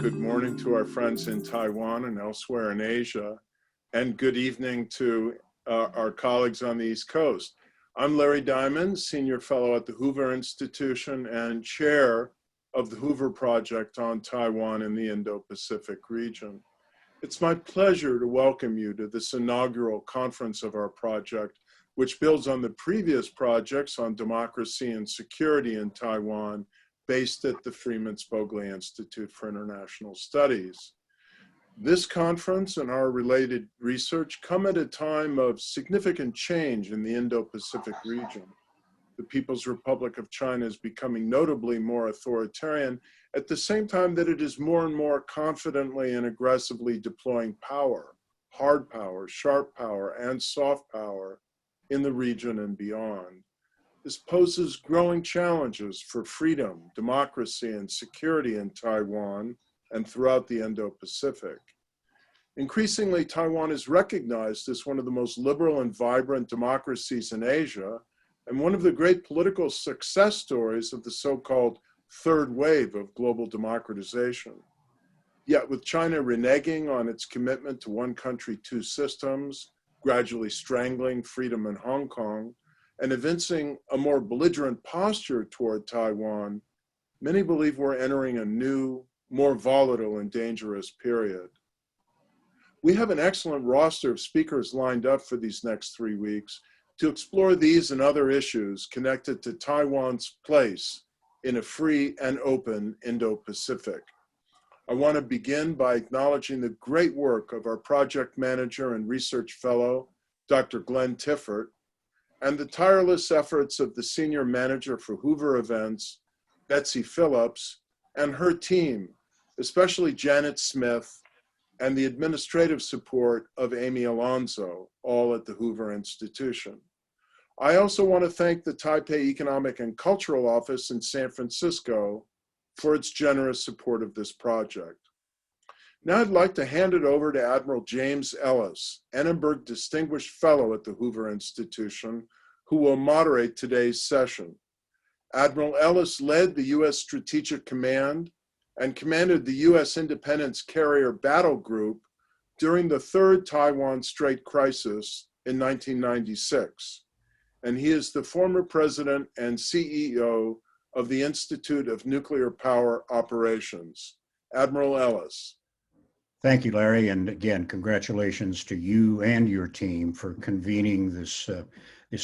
good morning to our friends in Taiwan and elsewhere in Asia, and good evening to our colleagues on the East Coast. I'm Larry Diamond, Senior Fellow at the Hoover Institution and Chair of the Hoover Project on Taiwan in the Indo-Pacific region. It's my pleasure to welcome you to this inaugural conference of our project, which builds on the previous projects on democracy and security in Taiwan, based at the Freeman Spogli Institute for International Studies. This conference and our related research come at a time of significant change in the Indo-Pacific region. The People's Republic of China is becoming notably more authoritarian at the same time that it is more and more confidently and aggressively deploying power, hard power, sharp power, and soft power in the region and beyond. This poses growing challenges for freedom, democracy, and security in Taiwan and throughout the Indo-Pacific. Increasingly, Taiwan is recognized as one of the most liberal and vibrant democracies in Asia, and one of the great political success stories of the so-called third wave of global democratization. Yet with China reneging on its commitment to one country, two systems, gradually strangling freedom in Hong Kong, and evincing a more belligerent posture toward Taiwan, many believe we're entering a new, more volatile and dangerous period. We have an excellent roster of speakers lined up for these next 3 weeks to explore these and other issues connected to Taiwan's place in a free and open Indo-Pacific. I want to begin by acknowledging the great work of our project manager and research fellow, Dr. Glenn Tiffert, and the tireless efforts of the senior manager for Hoover Events, Betsy Phillips, and her team, especially Janet Smith, and the administrative support of Amy Alonso, all at the Hoover Institution. I also want to thank the Taipei Economic and Cultural Office in San Francisco for its generous support of this project. Now I'd like to hand it over to Admiral James Ellis, Annenberg Distinguished Fellow at the Hoover Institution, who will moderate today's session. Admiral Ellis led the U.S. Strategic Command and commanded the U.S. Independence Carrier Battle Group during the Third Taiwan Strait Crisis in 1996. And he is the former president and CEO of the Institute of Nuclear Power Operations. Admiral Ellis. Thank you, Larry, and again, congratulations to you and your team for convening this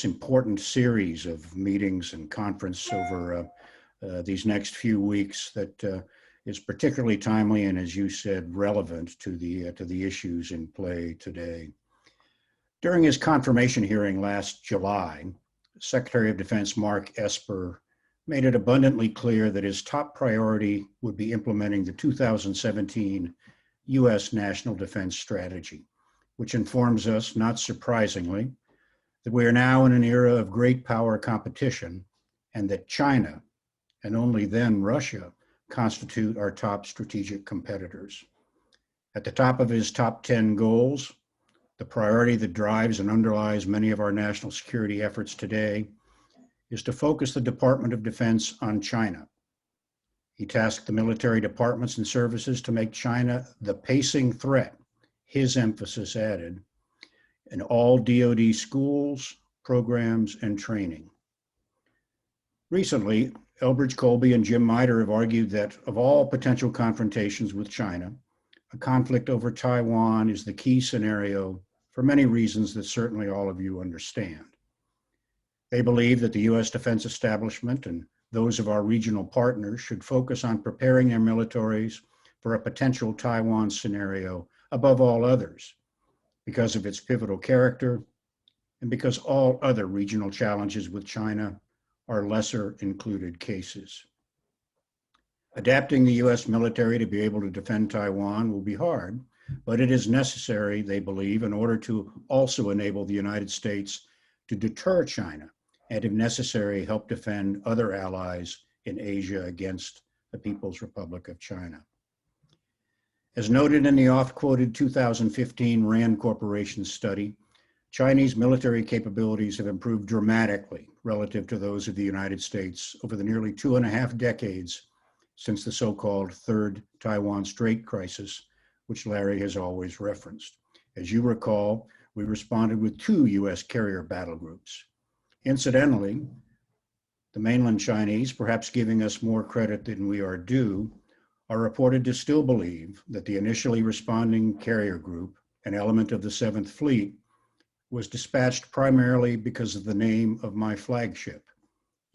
important series of meetings and conference over these next few weeks that is particularly timely and, as you said, relevant to the issues in play today. During his confirmation hearing last July, Secretary of Defense Mark Esper made it abundantly clear that his top priority would be implementing the 2017 U.S. National Defense Strategy, which informs us, not surprisingly, that we are now in an era of great power competition and that China, and only then Russia, constitute our top strategic competitors. At the top of his top 10 goals, the priority that drives and underlies many of our national security efforts today is to focus the Department of Defense on China. He tasked the military departments and services to make China the pacing threat, his emphasis added, in all DoD schools, programs, and training. Recently, Elbridge Colby and Jim Mitre have argued that of all potential confrontations with China, a conflict over Taiwan is the key scenario for many reasons that certainly all of you understand. They believe that the U.S. defense establishment and those of our regional partners should focus on preparing their militaries for a potential Taiwan scenario above all others, because of its pivotal character and because all other regional challenges with China are lesser included cases. Adapting the U.S. military to be able to defend Taiwan will be hard, but it is necessary, they believe, in order to also enable the United States to deter China and, if necessary, help defend other allies in Asia against the People's Republic of China. As noted in the oft-quoted 2015 RAND Corporation study, Chinese military capabilities have improved dramatically relative to those of the United States over the nearly 2.5 decades since the so-called Third Taiwan Strait Crisis, which Larry has always referenced. As you recall, we responded with 2 U.S. carrier battle groups. Incidentally, the mainland Chinese, perhaps giving us more credit than we are due, are reported to still believe that the initially responding carrier group, an element of the 7th Fleet, was dispatched primarily because of the name of my flagship,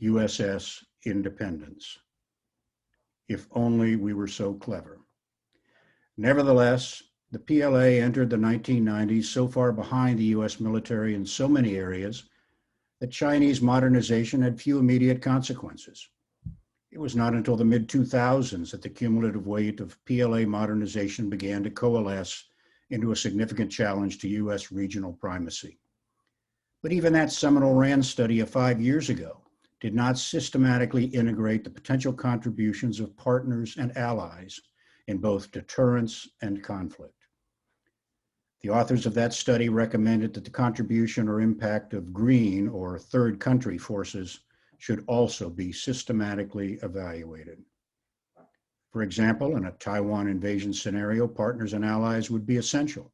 USS Independence. If only we were so clever. Nevertheless, the PLA entered the 1990s so far behind the US military in so many areas that Chinese modernization had few immediate consequences. It was not until the mid-2000s that the cumulative weight of PLA modernization began to coalesce into a significant challenge to US regional primacy. But even that seminal RAND study of 5 years ago did not systematically integrate the potential contributions of partners and allies in both deterrence and conflict. The authors of that study recommended that the contribution or impact of green or third country forces should also be systematically evaluated. For example, in a Taiwan invasion scenario, partners and allies would be essential.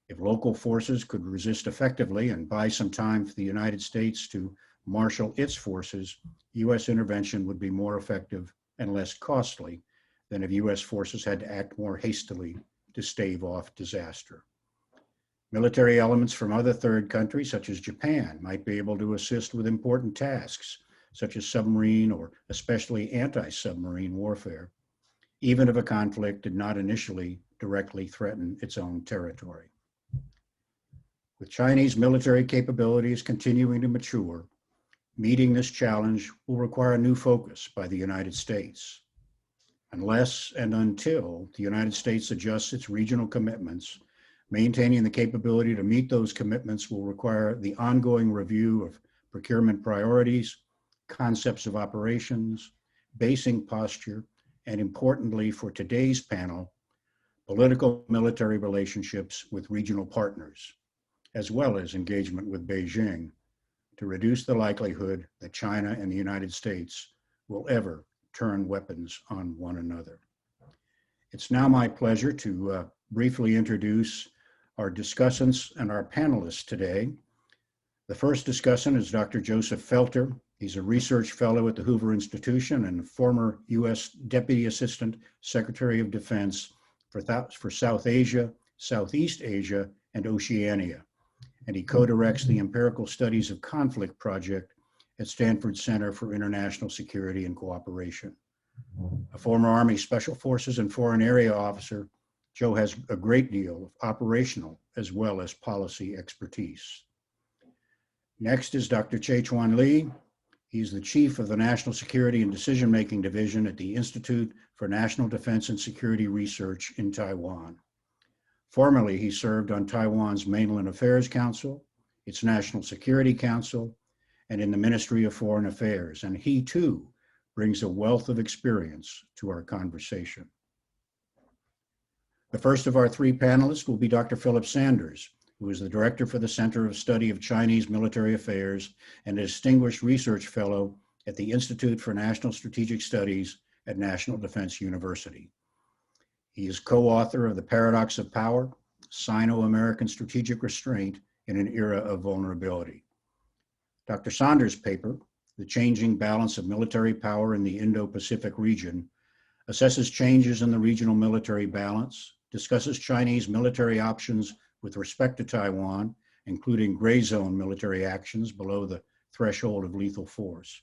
If local forces could resist effectively and buy some time for the United States to marshal its forces, US intervention would be more effective and less costly than if US forces had to act more hastily to stave off disaster. Military elements from other third countries, such as Japan, might be able to assist with important tasks, such as submarine or especially anti-submarine warfare, even if a conflict did not initially directly threaten its own territory. With Chinese military capabilities continuing to mature, meeting this challenge will require a new focus by the United States. Unless and until the United States adjusts its regional commitments, maintaining the capability to meet those commitments will require the ongoing review of procurement priorities, concepts of operations, basing posture, and importantly for today's panel, political-military relationships with regional partners, as well as engagement with Beijing to reduce the likelihood that China and the United States will ever turn weapons on one another. It's now my pleasure to briefly introduce our discussants and our panelists today. The first discussant is Dr. Joseph Felter. He's a research fellow at the Hoover Institution and former U.S. Deputy Assistant Secretary of Defense for South Asia, Southeast Asia, and Oceania. And he co-directs the Empirical Studies of Conflict project at Stanford Center for International Security and Cooperation. A former Army Special Forces and Foreign Area officer, Joe has a great deal of operational as well as policy expertise. Next is Dr. Che-chuan Lee. He's the chief of the National Security and Decision-Making Division at the Institute for National Defense and Security Research in Taiwan. Formerly, he served on Taiwan's Mainland Affairs Council, its National Security Council, and in the Ministry of Foreign Affairs, and he too brings a wealth of experience to our conversation. The first of our 3 panelists will be Dr. Phillip Saunders, who is the director for the Center of Study of Chinese Military Affairs and a distinguished research fellow at the Institute for National Strategic Studies at National Defense University. He is co-author of The Paradox of Power, Sino-American Strategic Restraint in an Era of Vulnerability. Dr. Saunders' paper, The Changing Balance of Military Power in the Indo-Pacific Region, assesses changes in the regional military balance, discusses Chinese military options with respect to Taiwan, including gray zone military actions below the threshold of lethal force.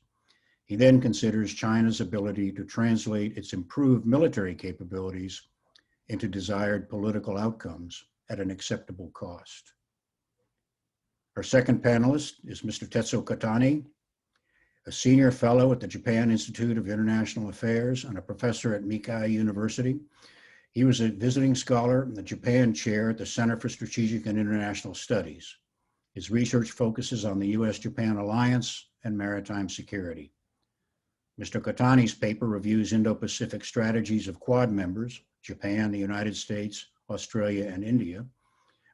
He then considers China's ability to translate its improved military capabilities into desired political outcomes at an acceptable cost. Our second panelist is Mr. Tetsuo Kotani, a senior fellow at the Japan Institute of International Affairs and a professor at Mikai University. He was a visiting scholar in the Japan chair at the Center for Strategic and International Studies. His research focuses on the US-Japan alliance and maritime security. Mr. Kotani's paper reviews Indo-Pacific strategies of Quad members, Japan, the United States, Australia, and India,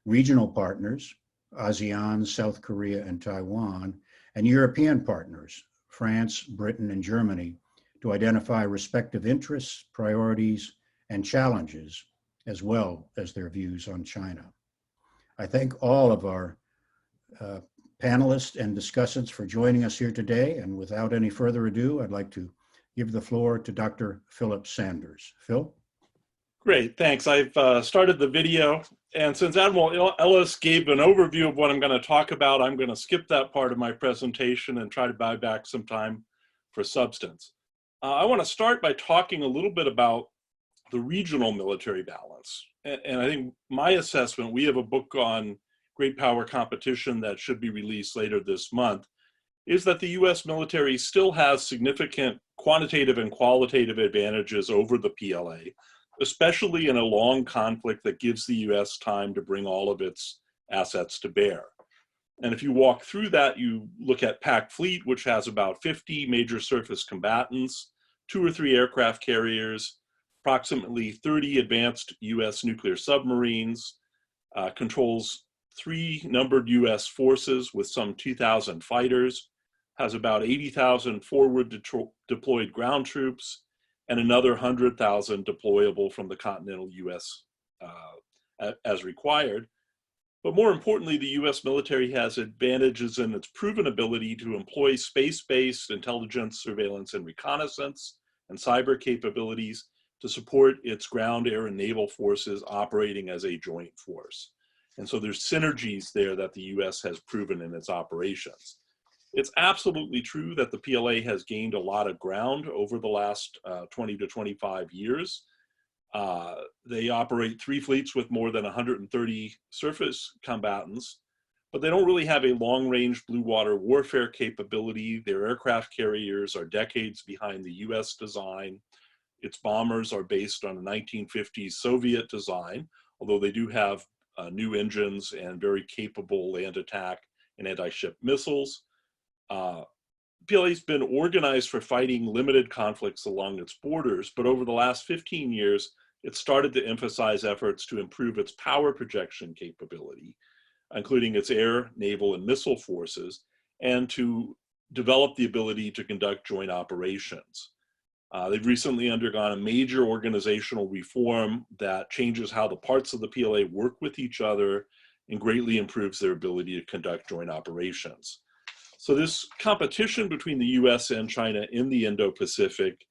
regional partners, ASEAN, South Korea, and Taiwan, and European partners, France, Britain, and Germany, to identify respective interests, priorities, and challenges, as well as their views on China. I thank all of our panelists and discussants for joining us here today. And without any further ado, I'd like to give the floor to Dr. Phillip Saunders. Phil? Great, thanks. I've started the video, and since Admiral Ellis gave an overview of what I'm going to talk about, I'm going to skip that part of my presentation and try to buy back some time for substance. I want to start by talking a little bit about the regional military balance. And I think my assessment, we have a book on great power competition that should be released later this month, is that the US military still has significant quantitative and qualitative advantages over the PLA, especially in a long conflict that gives the US time to bring all of its assets to bear. And if you walk through that, you look at PAC Fleet, which has about 50 major surface combatants, 2 or 3 aircraft carriers, approximately 30 advanced US nuclear submarines, controls 3 numbered US forces with some 2,000 fighters, has about 80,000 forward deployed ground troops, and another 100,000 deployable from the continental US as required. But more importantly, the US military has advantages in its proven ability to employ space-based intelligence, surveillance, and reconnaissance, and cyber capabilities to support its ground, air, and naval forces operating as a joint force. And so there's synergies there that the US has proven in its operations. It's absolutely true that the PLA has gained a lot of ground over the last 20 to 25 years. They operate 3 fleets with more than 130 surface combatants, but they don't really have a long-range blue water warfare capability. Their aircraft carriers are decades behind the US design. Its bombers are based on a 1950s Soviet design, although they do have new engines and very capable land attack and anti-ship missiles. PLA's been organized for fighting limited conflicts along its borders, but over the last 15 years, it started to emphasize efforts to improve its power projection capability, including its air, naval, and missile forces, and to develop the ability to conduct joint operations. They've recently undergone a major organizational reform that changes how the parts of the PLA work with each other and greatly improves their ability to conduct joint operations. So this competition between the US and China in the Indo-Pacific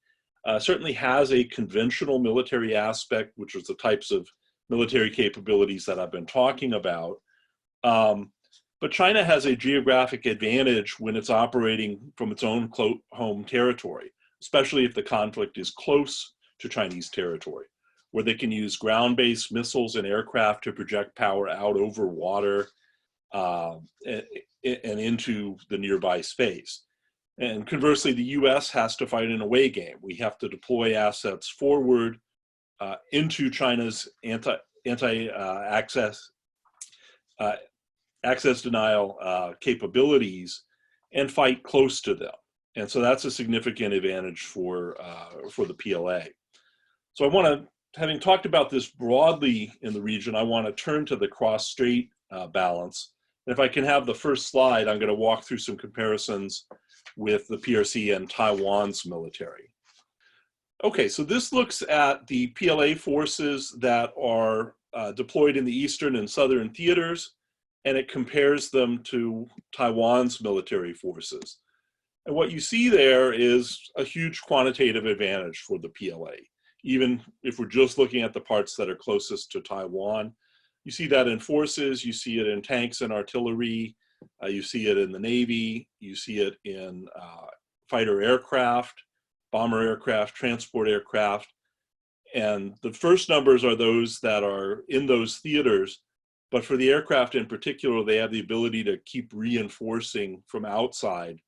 certainly has a conventional military aspect, which is the types of military capabilities that I've been talking about. But China has a geographic advantage when it's operating from its own home territory, especially if the conflict is close to Chinese territory, where they can use ground-based missiles and aircraft to project power out over water and into the nearby space. And conversely, the US has to fight an away game. We have to deploy assets forward into China's access denial capabilities and fight close to them. And so that's a significant advantage for the PLA. So I want to, having talked about this broadly in the region, I want to turn to the cross-strait balance. And if I can have the first slide, I'm going to walk through some comparisons with the PRC and Taiwan's military. Okay, so this looks at the PLA forces that are deployed in the eastern and southern theaters, and it compares them to Taiwan's military forces. And what you see there is a huge quantitative advantage for the PLA. Even if we're just looking at the parts that are closest to Taiwan, you see that in forces, you see it in tanks and artillery, you see it in the Navy, you see it in fighter aircraft, bomber aircraft, transport aircraft. And the first numbers are those that are in those theaters, but for the aircraft in particular, they have the ability to keep reinforcing from outside,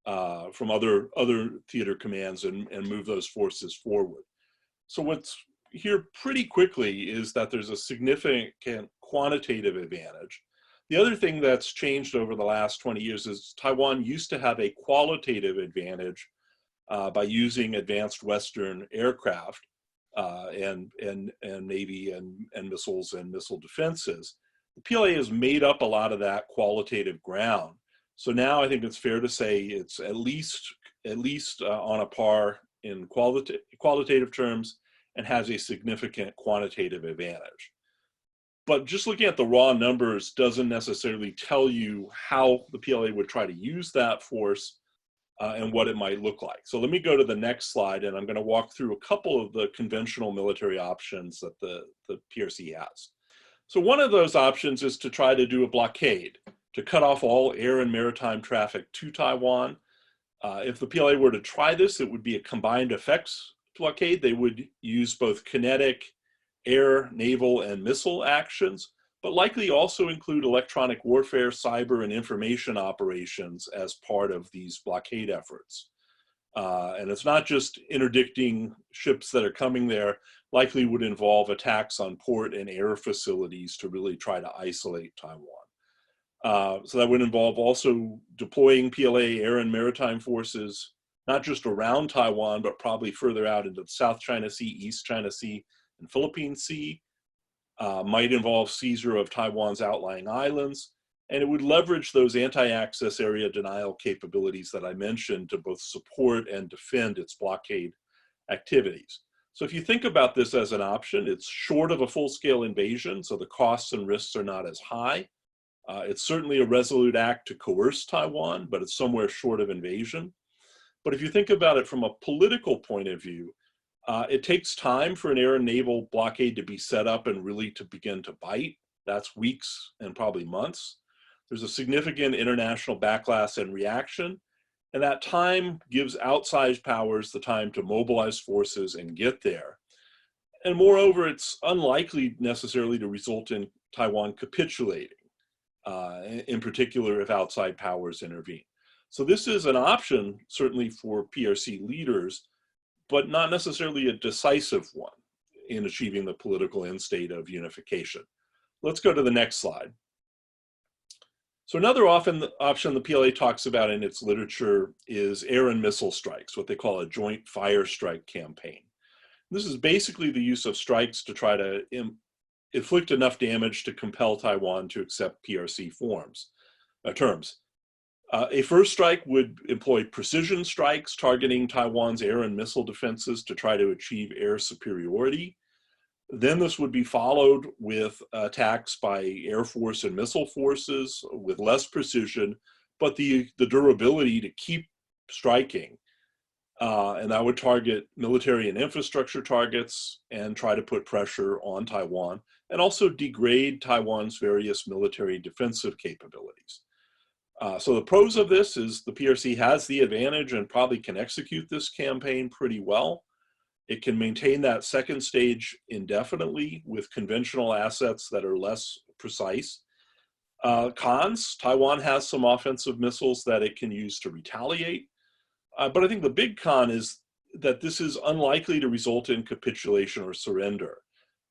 from other theater commands and move those forces forward. So what's here pretty quickly is that there's a significant quantitative advantage. The other thing that's changed over the last 20 years is Taiwan used to have a qualitative advantage by using advanced Western aircraft and Navy and missiles and missile defenses. The PLA has made up a lot of that qualitative ground. So now I think it's fair to say it's at least on a par in qualitative terms and has a significant quantitative advantage. But just looking at the raw numbers doesn't necessarily tell you how the PLA would try to use that force and what it might look like. So let me go to the next slide, and I'm going to walk through a couple of the conventional military options that the PRC has. So one of those options is to try to do a blockade, to cut off all air and maritime traffic to Taiwan. If the PLA were to try this, it would be a combined effects blockade. They would use both kinetic, air, naval, and missile actions, but likely also include electronic warfare, cyber, and information operations as part of these blockade efforts. And it's not just interdicting ships that are coming there, likely would involve attacks on port and air facilities to really try to isolate Taiwan. So that would involve also deploying PLA air and maritime forces, not just around Taiwan, but probably further out into the South China Sea, East China Sea, and Philippine Sea. Might involve seizure of Taiwan's outlying islands, and it would leverage those anti-access area denial capabilities that I mentioned to both support and defend its blockade activities. So if you think about this as an option, it's short of a full-scale invasion, so the costs and risks are not as high. It's certainly a resolute act to coerce Taiwan, but it's somewhere short of invasion. But if you think about it from a political point of view, it takes time for an air and naval blockade to be set up and really to begin to bite. That's weeks and probably months. There's a significant international backlash and reaction, and that time gives outsized powers the time to mobilize forces and get there. And moreover, it's unlikely necessarily to result in Taiwan capitulating, in particular if outside powers intervene. So this is an option, certainly for PRC leaders, but not necessarily a decisive one in achieving the political end state of unification. Let's go to the next slide. So another option the PLA talks about in its literature is air and missile strikes, what they call a joint fire strike campaign. This is basically the use of strikes to try to inflict enough damage to compel Taiwan to accept PRC terms. A first strike would employ precision strikes targeting Taiwan's air and missile defenses to try to achieve air superiority. Then this would be followed with attacks by air force and missile forces with less precision, but the durability to keep striking. And that would target military and infrastructure targets and try to put pressure on Taiwan and also degrade Taiwan's various military defensive capabilities. So the pros of this is the PRC has the advantage and probably can execute this campaign pretty well. It can maintain that second stage indefinitely with conventional assets that are less precise. Cons, Taiwan has some offensive missiles that it can use to retaliate. But I think the big con is that this is unlikely to result in capitulation or surrender.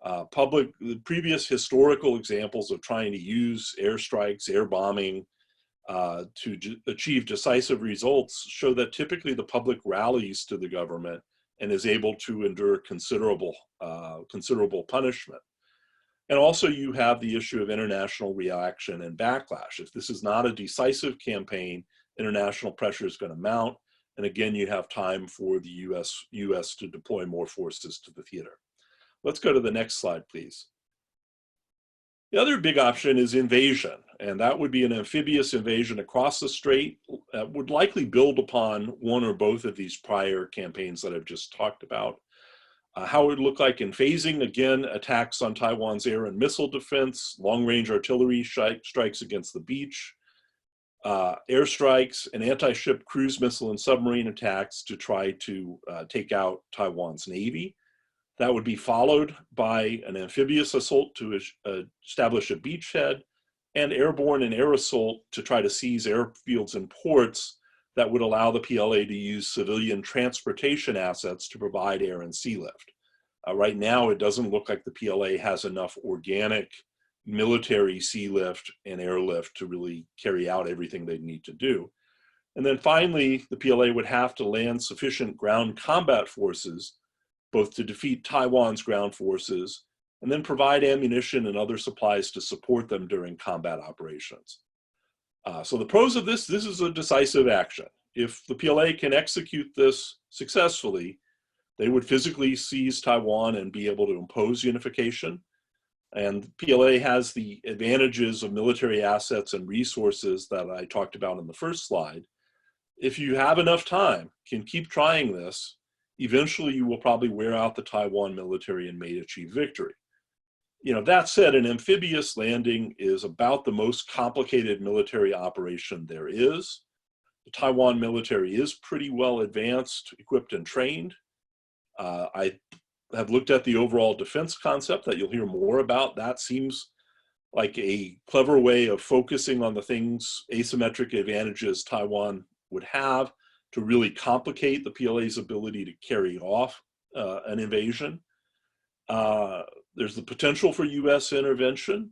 The previous historical examples of trying to use airstrikes, air bombing, to achieve decisive results show that typically the public rallies to the government and is able to endure considerable punishment. And also you have the issue of international reaction and backlash. If this is not a decisive campaign, international pressure is going to mount. And again, you have time for the US to deploy more forces to the theater. Let's go to the next slide, please. The other big option is invasion, and that would be an amphibious invasion across the strait that would likely build upon one or both of these prior campaigns that I've just talked about. How it would look like in phasing, again, attacks on Taiwan's air and missile defense, long-range artillery strikes against the beach, airstrikes, and anti-ship cruise missile and submarine attacks to try to take out Taiwan's Navy. That would be followed by an amphibious assault to establish a beachhead, and airborne and air assault to try to seize airfields and ports that would allow the PLA to use civilian transportation assets to provide air and sea lift. Right now, it doesn't look like the PLA has enough organic military sea lift and airlift to really carry out everything they need to do. And then finally, the PLA would have to land sufficient ground combat forces both to defeat Taiwan's ground forces and then provide ammunition and other supplies to support them during combat operations. So the pros of this is a decisive action. If the PLA can execute this successfully, They would physically seize Taiwan and be able to impose unification. And PLA has the advantages of military assets and resources that I talked about in the first slide. If you have enough time, can keep trying this, eventually you will probably wear out the Taiwan military and may achieve victory. You know, that said, an amphibious landing is about the most complicated military operation there is. The Taiwan military is pretty well advanced, equipped, and trained. I have looked at the overall defense concept that you'll hear more about. That seems like a clever way of focusing on the things, asymmetric advantages Taiwan would have to really complicate the PLA's ability to carry off an invasion. There's the potential for US intervention.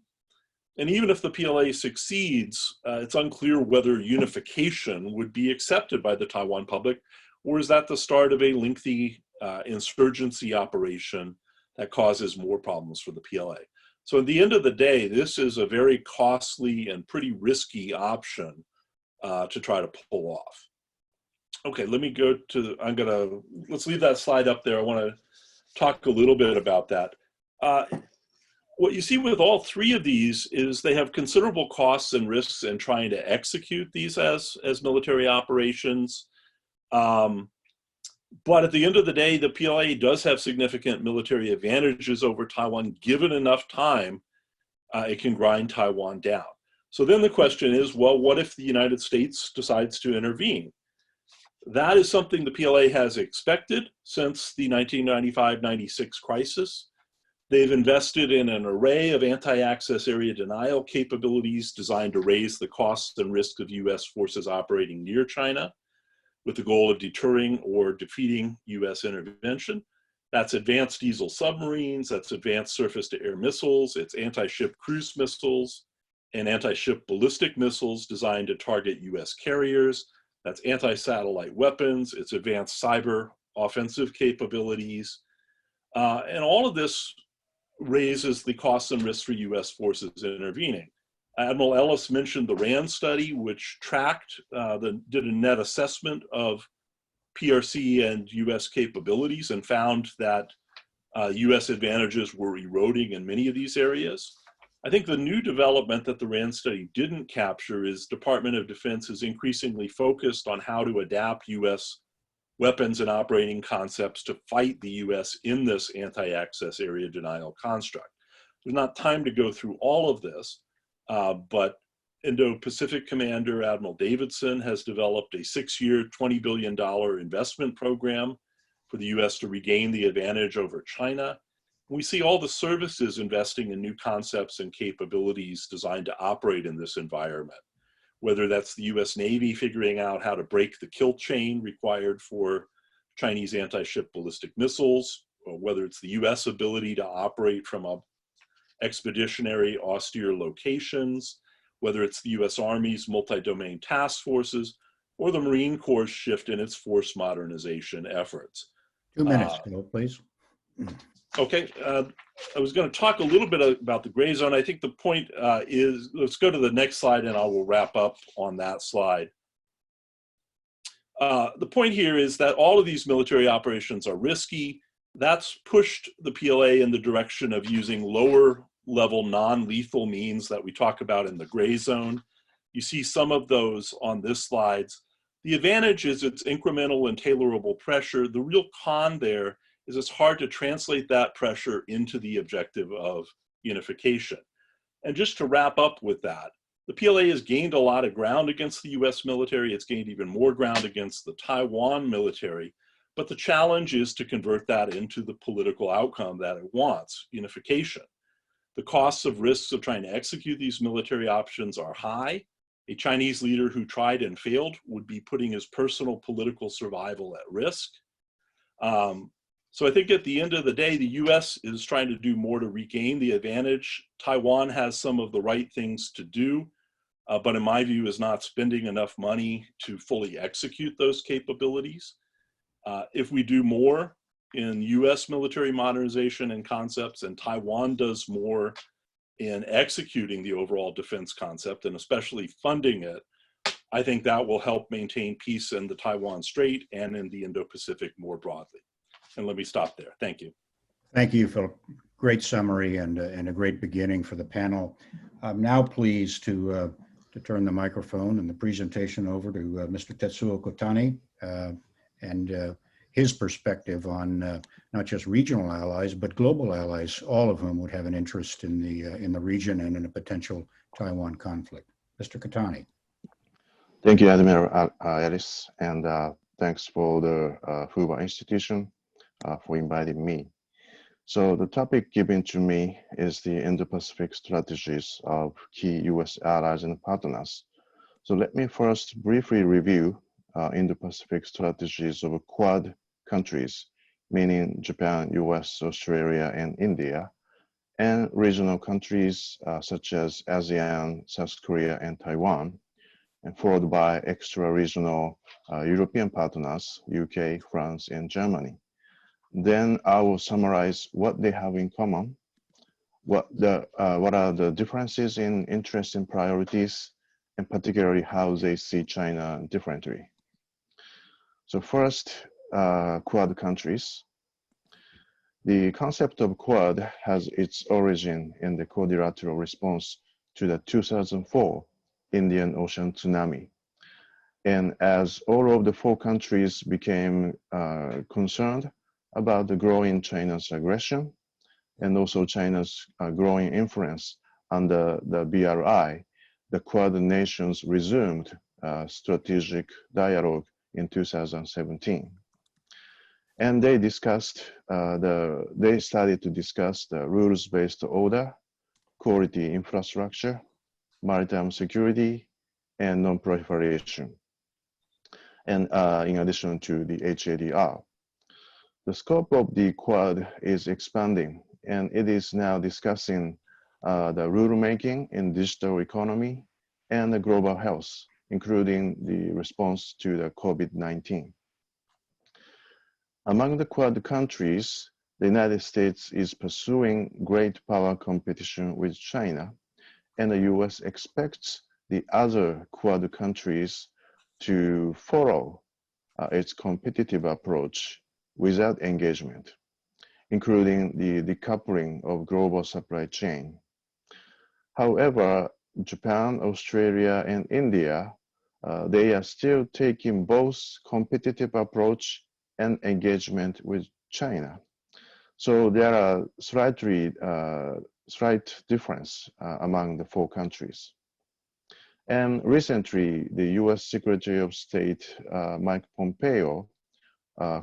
And even if the PLA succeeds, it's unclear whether unification would be accepted by the Taiwan public, or is that the start of a lengthy insurgency operation that causes more problems for the PLA? So at the end of the day, this is a very costly and pretty risky option to try to pull off. Okay, let me go to, let's leave that slide up there. I want to talk a little bit about that. What you see with all three of these is they have considerable costs and risks in trying to execute these as military operations. But at the end of the day, the PLA does have significant military advantages over Taiwan. Given enough time, it can grind Taiwan down. So then the question is, well, what if the United States decides to intervene? That is something the PLA has expected since the 1995-96 crisis. They've invested in an array of anti-access area denial capabilities designed to raise the costs and risks of US forces operating near China with the goal of deterring or defeating US intervention. That's advanced diesel submarines, that's advanced surface-to-air missiles, it's anti-ship cruise missiles, and anti-ship ballistic missiles designed to target US carriers. That's anti-satellite weapons, it's advanced cyber offensive capabilities. And all of this raises the costs and risks for US forces intervening. Admiral Ellis mentioned the RAND study, which tracked, did a net assessment of PRC and US capabilities and found that US advantages were eroding in many of these areas. I think the new development that the RAND study didn't capture is Department of Defense is increasingly focused on how to adapt US weapons and operating concepts to fight the US in this anti-access area denial construct. There's not time to go through all of this, but Indo-Pacific Commander Admiral Davidson has developed a 6-year, $20 billion investment program for the US to regain the advantage over China. We see all the services investing in new concepts and capabilities designed to operate in this environment, whether that's the US Navy figuring out how to break the kill chain required for Chinese anti-ship ballistic missiles, or whether it's the US ability to operate from expeditionary austere locations, whether it's the US Army's multi-domain task forces, or the Marine Corps' shift in its force modernization efforts. 2 minutes, Phil, please. Okay, I was going to talk a little bit about the gray zone. I think the point is, let's go to the next slide and I will wrap up on that slide. The point here is that all of these military operations are risky. That's pushed the PLA in the direction of using lower level non-lethal means that we talk about in the gray zone. You see some of those on this slide. The advantage is it's incremental and tailorable pressure. The real con there is it's hard to translate that pressure into the objective of unification. And just to wrap up with that, the PLA has gained a lot of ground against the US military. It's gained even more ground against the Taiwan military. But the challenge is to convert that into the political outcome that it wants, unification. The costs of risks of trying to execute these military options are high. A Chinese leader who tried and failed would be putting his personal political survival at risk. So I think at the end of the day, the US is trying to do more to regain the advantage. Taiwan has some of the right things to do, but in my view is not spending enough money to fully execute those capabilities. If we do more in US military modernization and concepts, and Taiwan does more in executing the overall defense concept, and especially funding it, I think that will help maintain peace in the Taiwan Strait and in the Indo-Pacific more broadly. And let me stop there. Thank you. Thank you, Philip. Great summary and a great beginning for the panel. I'm now pleased to turn the microphone and the presentation over to Mr. Tetsuo Kotani and his perspective on not just regional allies, but global allies, all of whom would have an interest in the region and in a potential Taiwan conflict. Mr. Kotani. Thank you, Admiral Ellis, and thanks for the Hoover Institution for inviting me. So the topic given to me is the Indo-Pacific strategies of key U.S. allies and partners. So let me first briefly review Indo-Pacific strategies of Quad countries, meaning Japan, U.S., Australia, and India, and regional countries such as ASEAN, South Korea, and Taiwan, and followed by extra-regional European partners, UK, France, and Germany. Then I will summarize what they have in common, what are the differences in interests and priorities, and particularly how they see China differently. So first, Quad countries. The concept of Quad has its origin in the quadrilateral response to the 2004 Indian Ocean tsunami. And as all of the four countries became concerned about the growing China's aggression and also China's growing influence under the BRI, the Quad nations resumed strategic dialogue in 2017. And they discussed, they started to discuss the rules-based order, quality infrastructure, maritime security, and non-proliferation, and in addition to the HADR. The scope of the Quad is expanding, and it is now discussing the rulemaking in digital economy and the global health, including the response to the COVID-19. Among the Quad countries, the United States is pursuing great power competition with China, and the US expects the other Quad countries to follow its competitive approach without engagement, including the decoupling of global supply chain. However, Japan, Australia, and India, they are still taking both competitive approach and engagement with China. So there are slight difference among the four countries. And recently, the US Secretary of State, Mike Pompeo,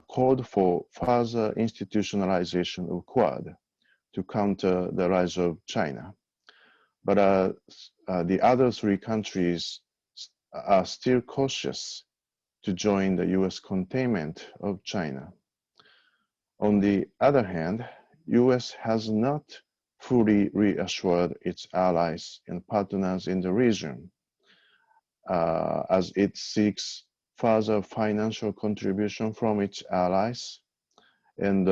called for further institutionalization of Quad to counter the rise of China. But the other three countries are still cautious to join the US containment of China. On the other hand, US has not fully reassured its allies and partners in the region as it seeks further financial contribution from its allies, and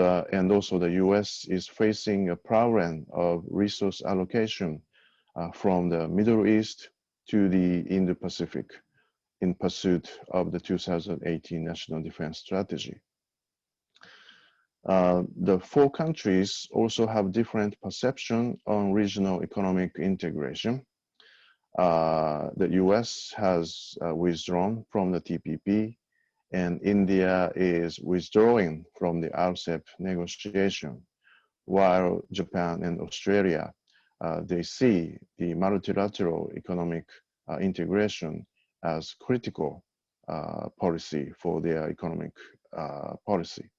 also the US is facing a problem of resource allocation from the Middle East to the Indo-Pacific in pursuit of the 2018 National Defense Strategy. The four countries also have different perception on regional economic integration. The US has withdrawn from the TPP, and India is withdrawing from the RCEP negotiation, while Japan and Australia, they see the multilateral economic integration as critical policy for their economic policy.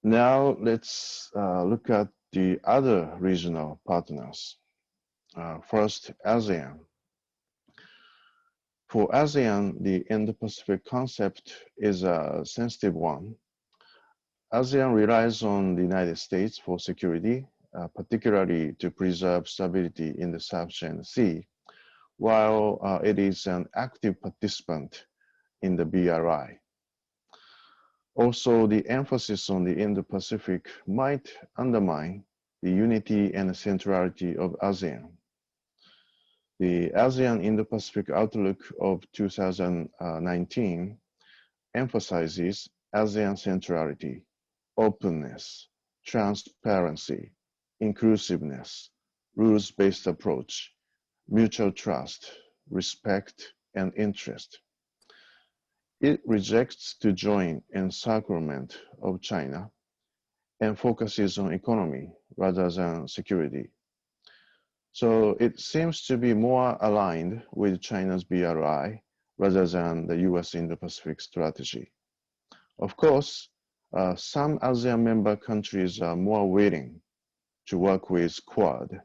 Now let's look at the other regional partners. First, ASEAN. For ASEAN, the Indo-Pacific concept is a sensitive one. ASEAN relies on the United States for security, particularly to preserve stability in the South China Sea, while it is an active participant in the BRI. Also, the emphasis on the Indo-Pacific might undermine the unity and centrality of ASEAN. The ASEAN Indo-Pacific Outlook of 2019 emphasizes ASEAN centrality, openness, transparency, inclusiveness, rules-based approach, mutual trust, respect, and interest. It rejects to join encirclement of China and focuses on economy rather than security. So it seems to be more aligned with China's BRI rather than the US Indo-Pacific strategy. Of course, some ASEAN member countries are more willing to work with Quad,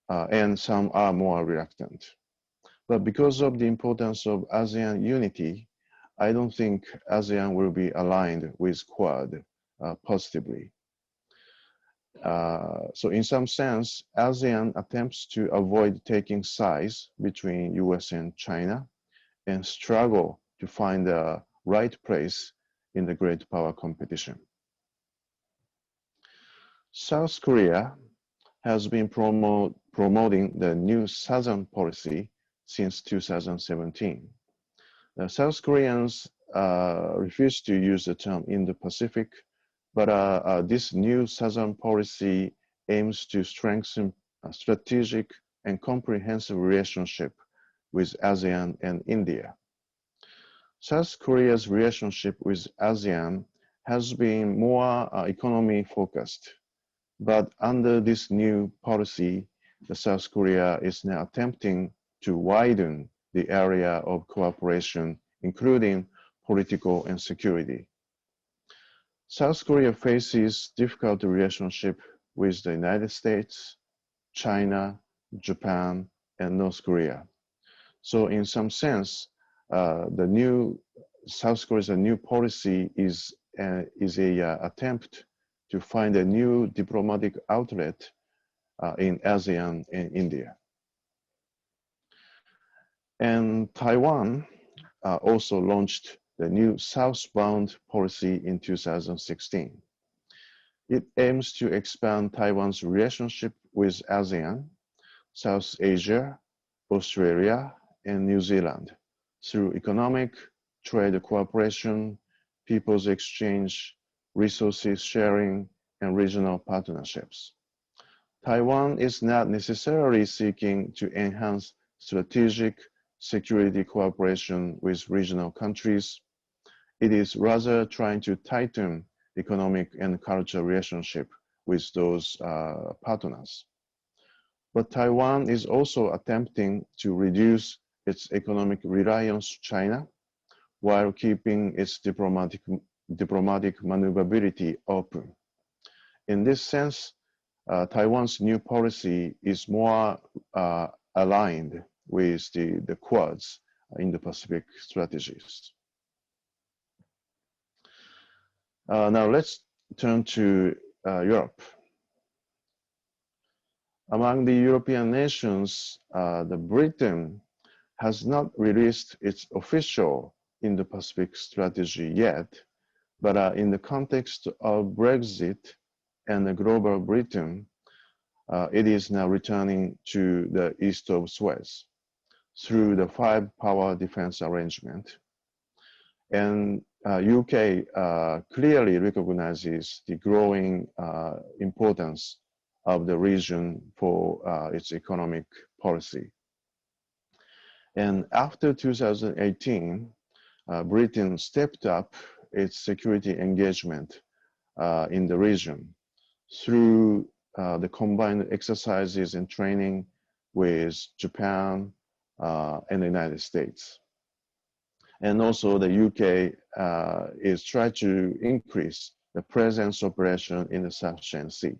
and some are more reluctant. But because of the importance of ASEAN unity, I don't think ASEAN will be aligned with Quad positively. So in some sense, ASEAN attempts to avoid taking sides between US and China and struggle to find the right place in the great power competition. South Korea has been promoting the new Southern policy since 2017. The South Koreans refuse to use the term Indo-Pacific, but this new Southern policy aims to strengthen a strategic and comprehensive relationship with ASEAN and India. South Korea's relationship with ASEAN has been more economy focused, but under this new policy, the South Korea is now attempting to widen the area of cooperation, including political and security. South Korea faces difficult relationship with the United States, China, Japan, and North Korea. So in some sense, the new South Korea's new policy is an attempt to find a new diplomatic outlet in ASEAN and India. And Taiwan also launched the new southbound policy in 2016. It aims to expand Taiwan's relationship with ASEAN, South Asia, Australia, and New Zealand through economic, trade cooperation, people's exchange, resources sharing, and regional partnerships. Taiwan is not necessarily seeking to enhance strategic security cooperation with regional countries. It is rather trying to tighten economic and cultural relationship with those partners. But Taiwan is also attempting to reduce its economic reliance on China while keeping its diplomatic maneuverability open. In this sense, Taiwan's new policy is more aligned with the Quad's Indo-Pacific strategies. Now let's turn to Europe. Among the European nations, the Britain has not released its official Indo-Pacific strategy yet, but in the context of Brexit and the global Britain, it is now returning to the east of Suez through the five-power defense arrangement. And UK clearly recognizes the growing importance of the region for its economic policy. And after 2018, Britain stepped up its security engagement in the region through the combined exercises and training with Japan and the United States. And also the UK is trying to increase the presence operation in the South China Sea.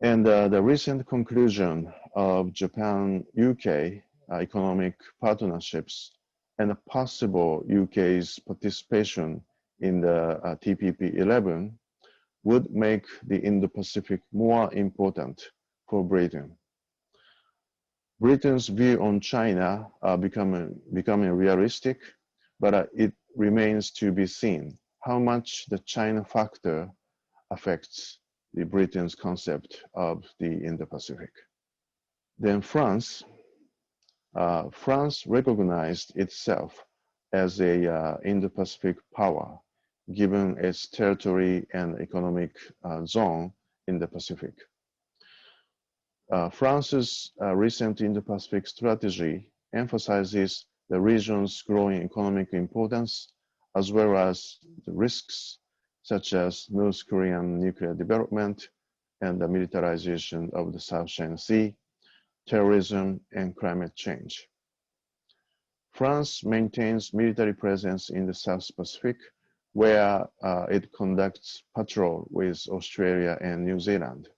And the recent conclusion of Japan-UK economic partnerships and a possible UK's participation in the TPP-11 would make the Indo-Pacific more important for Britain. Britain's view on China becoming realistic, but it remains to be seen how much the China factor affects the Britain's concept of the Indo-Pacific. Then France recognized itself as a Indo-Pacific power, given its territory and economic zone in the Pacific. France's recent Indo-Pacific strategy emphasizes the region's growing economic importance, as well as the risks such as North Korean nuclear development and the militarization of the South China Sea, terrorism, and climate change. France maintains military presence in the South Pacific, where it conducts patrol with Australia and New Zealand.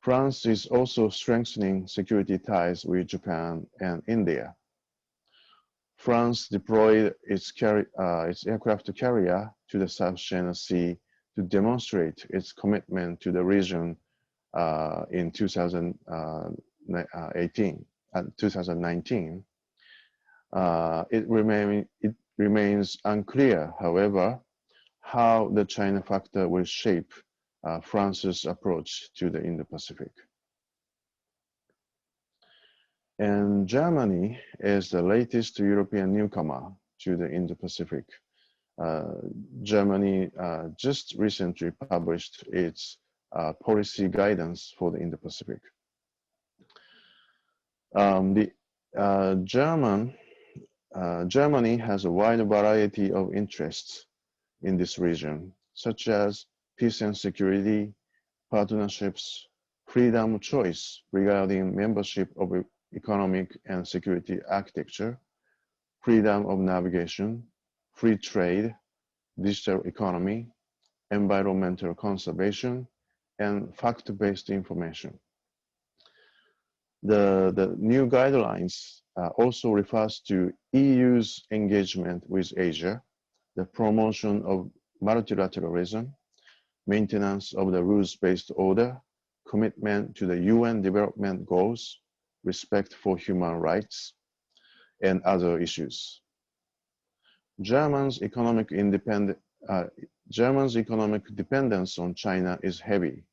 France is also strengthening security ties with Japan and India. France deployed its aircraft carrier to the South China Sea to demonstrate its commitment to the region in 2019. It remains unclear, however, how the China factor will shape France's approach to the Indo-Pacific. And Germany is the latest European newcomer to the Indo-Pacific. Germany just recently published its policy guidance for the Indo-Pacific. Germany has a wide variety of interests in this region, such as peace and security, partnerships, freedom of choice regarding membership of economic and security architecture, freedom of navigation, free trade, digital economy, environmental conservation, and fact-based information. The new guidelines also refers to EU's engagement with Asia, the promotion of multilateralism, maintenance of the rules-based order, commitment to the UN development goals, respect for human rights, and other issues. Germany's economic dependence on China is heavy,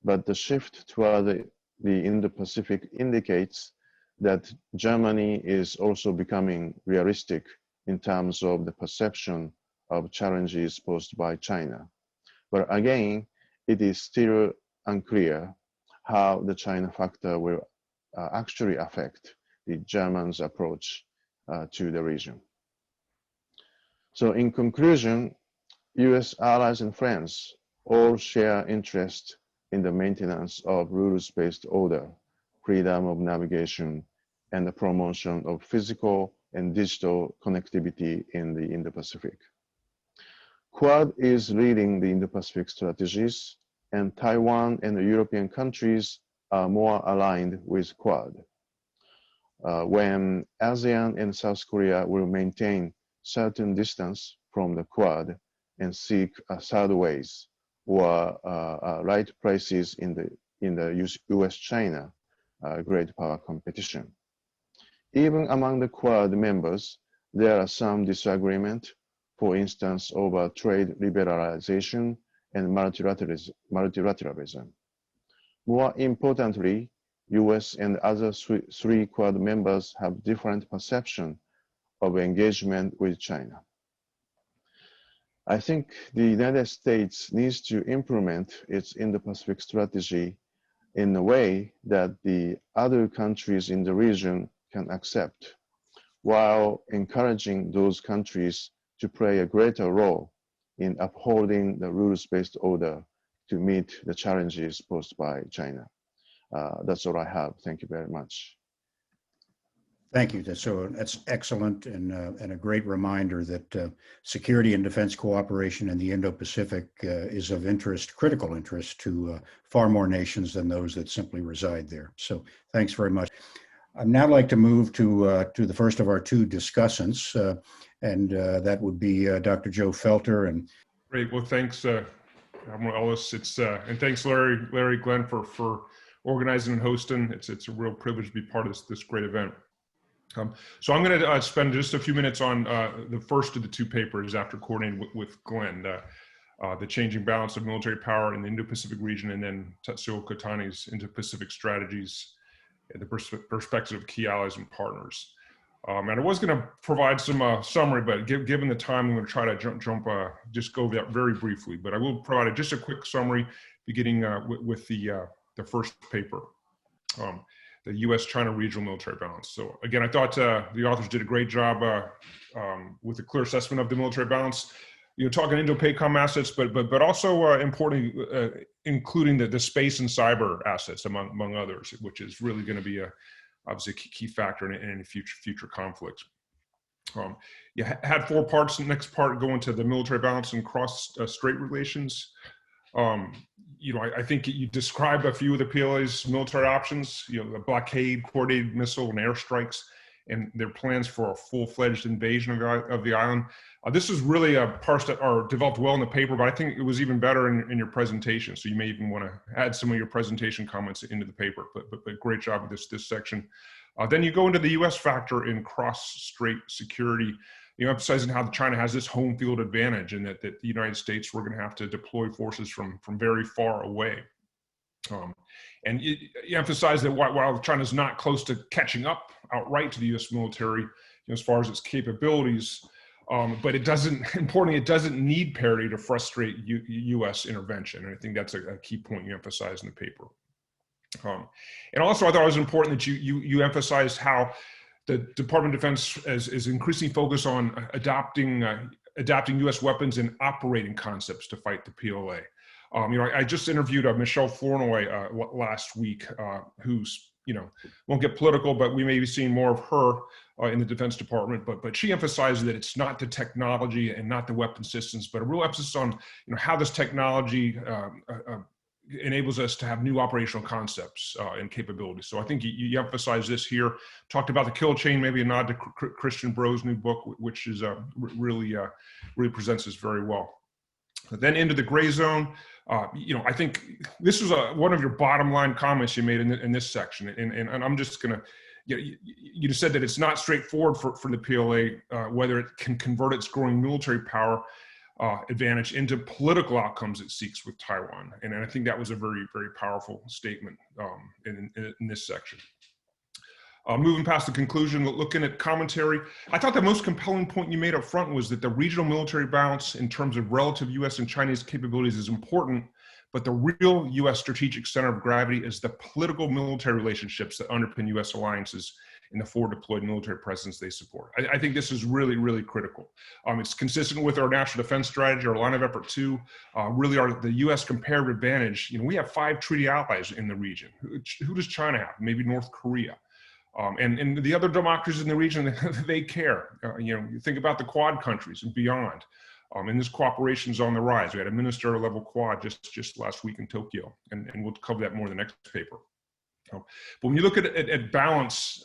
but the shift toward the Indo-Pacific indicates that Germany is also becoming realistic in terms of the perception of challenges posed by China. But again, it is still unclear how the China factor will actually affect the Germans' approach to the region. So in conclusion, US allies and friends all share interest in the maintenance of rules-based order, freedom of navigation, and the promotion of physical and digital connectivity in the Indo-Pacific. Quad is leading the Indo-Pacific strategies, and Taiwan and the European countries are more aligned with Quad. When ASEAN and South Korea will maintain certain distance from the Quad and seek third ways or right places in the US-China great power competition. Even among the Quad members, there are some disagreement, for instance, over trade liberalization and multilateralism. More importantly, US and other three Quad members have different perception of engagement with China. I think the United States needs to implement its Indo-Pacific strategy in a way that the other countries in the region can accept, while encouraging those countries to play a greater role in upholding the rules-based order to meet the challenges posed by China. That's all I have. Thank you very much. Thank you. That's excellent and a great reminder that security and defense cooperation in the Indo-Pacific is of interest, critical interest to far more nations than those that simply reside there. So thanks very much. I'd now like to move to the first of our two discussants, and that would be Dr. Joe Felter. And great. Well, thanks, Admiral Ellis. And thanks, Larry, Glenn, for organizing and hosting. It's a real privilege to be part of this great event. So I'm going to spend just a few minutes on the first of the two papers after coordinating with Glenn, the changing balance of military power in the Indo-Pacific region, and then Tetsuo Kotani's Indo-Pacific Strategies, the perspective of key allies and partners. And I was going to provide some summary, but given the time, I'm going to try to just go over that very briefly. But I will provide just a quick summary, beginning with the first paper, the U.S.-China regional military balance. So again, I thought the authors did a great job with a clear assessment of the military balance. Talking Indo-PACOM assets, but also importantly, including the space and cyber assets among others, which is really going to be obviously a key factor in any future conflicts. You had 4 parts. The next part going to the military balance and cross-strait relations. I think you described a few of the PLA's military options. The blockade, coordinated missile and airstrikes, and their plans for a full-fledged invasion of the island. This is really parts that are developed well in the paper, but I think it was even better in your presentation. So you may even want to add some of your presentation comments into the paper, but great job with this section. Then you go into the U.S. factor in cross-strait security, emphasizing how China has this home field advantage and that the United States, we're going to have to deploy forces from very far away. And you emphasize that while China's not close to catching up outright to the U.S. military, as far as its capabilities, but it doesn't need parity to frustrate U.S. intervention. And I think that's a key point you emphasize in the paper. And also, I thought it was important that you emphasized how the Department of Defense is increasingly focused on adapting U.S. weapons and operating concepts to fight the PLA. I just interviewed Michelle Flournoy last week, who's, won't get political, but we may be seeing more of her in the Defense Department. But she emphasized that it's not the technology and not the weapon systems, but a real emphasis on how this technology enables us to have new operational concepts and capabilities. So I think you emphasize this here. Talked about the kill chain, maybe a nod to Christian Bro's new book, which is really presents this very well. Then into the gray zone. I think this was one of your bottom line comments you made in this section, and I'm just gonna, you said that it's not straightforward for the PLA whether it can convert its growing military power advantage into political outcomes it seeks with Taiwan, and I think that was a very powerful statement in this section. Moving past the conclusion, looking at commentary, I thought the most compelling point you made up front was that the regional military balance in terms of relative U.S. and Chinese capabilities is important, but the real U.S. strategic center of gravity is the political military relationships that underpin U.S. alliances in the forward deployed military presence they support. I think this is really critical. It's consistent with our national defense strategy, our line of effort too, really the U.S. comparative advantage. We have 5 treaty allies in the region. Who does China have? Maybe North Korea. And the other democracies in the region, they care. You think about the Quad countries and beyond. And this cooperation is on the rise. We had a ministerial level Quad just last week in Tokyo, and we'll cover that more in the next paper. But when you look at balance